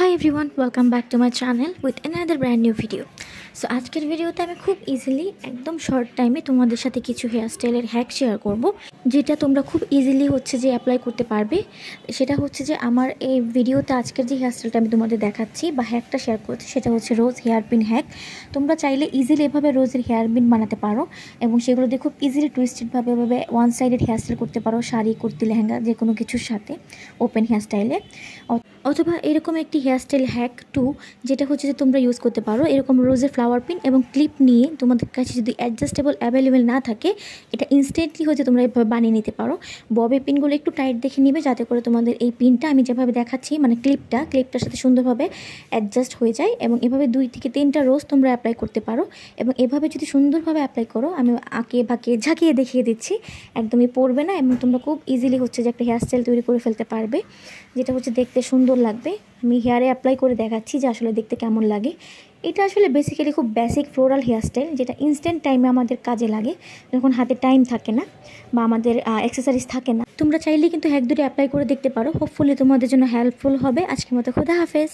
Hi everyone, welcome back to my channel with another brand new video. So আজকের ভিডিওতে আমি খুব easily একদম শর্ট টাইমে তোমাদের সাথে কিছু হেয়ারস্টাইলের হ্যাক শেয়ার করব, যেটা তোমরা খুব ইজিলি হচ্ছে যে অ্যাপ্লাই করতে পারবে। সেটা হচ্ছে যে আমার এই ভিডিওতে আজকের যে হেয়ারস্টাইলটা আমি তোমাদের দেখাচ্ছি বা হ্যাকটা শেয়ার করছি সেটা হচ্ছে রোজ হেয়ার পিন হ্যাক। তোমরা চাইলে ইজিলি এভাবে রোজের হেয়ার পিন বানাতে পারো এবং সেগুলো দিয়ে খুব ইজিলি টুইস্টেডভাবে এভাবে ওয়ান সাইডেড হেয়ারস্টাইল করতে পারো, শাড়ি, কুর্তি, লেহেঙ্গা যে কোনো কিছুর সাথে ওপেন হেয়ারস্টাইলে। অথবা এরকম একটি হেয়ারস্টাইল হ্যাক টু, যেটা হচ্ছে যে তোমরা ইউজ করতে পারো এরকম রোজের ফ্লাওয়ার পিন এবং ক্লিপ নিয়ে। তোমাদের কাছে যদি অ্যাডজাস্টেবল অ্যাভেলেবেল না থাকে, এটা ইনস্ট্যান্টলি হচ্ছে তোমরা এভাবে বানিয়ে নিতে পারো। ববি পিনগুলো একটু টাইট দেখে নিবে, যাতে করে তোমাদের এই পিনটা আমি যেভাবে দেখাচ্ছি মানে ক্লিপটার সাথে সুন্দরভাবে অ্যাডজাস্ট হয়ে যায়। এবং এভাবে 2 থেকে 3টা রোজ তোমরা অ্যাপ্লাই করতে পারো। এবং এভাবে যদি সুন্দরভাবে অ্যাপ্লাই করো, আমি আঁকে বাঁকে ঝাঁকিয়ে দেখিয়ে দিচ্ছি, একদমই পড়বে না এবং তোমরা খুব ইজিলি হচ্ছে যে একটা হেয়ারস্টাইল তৈরি করে ফেলতে পারবে, যেটা হচ্ছে দেখতে সুন্দর লাগবে। আমি হেয়ারে অ্যাপ্লাই করে দেখাচ্ছি যে আসলে দেখতে কেমন লাগে। এটা আসলে বেসিক্যালি খুব বেসিক ফ্লোরাল হেয়ারস্টাইল, যেটা ইনস্ট্যান্ট টাইমে আমাদের কাজে লাগে যখন হাতে টাইম থাকে না বা আমাদের অ্যাক্সেসরিজ থাকে না। তোমরা চাইলে কিন্তু 1-2টা অ্যাপ্লাই করে দেখতে পারো, হোপফুলি তোমাদের জন্য হেল্পফুল হবে। আজকের মতো খোদা হাফেজ।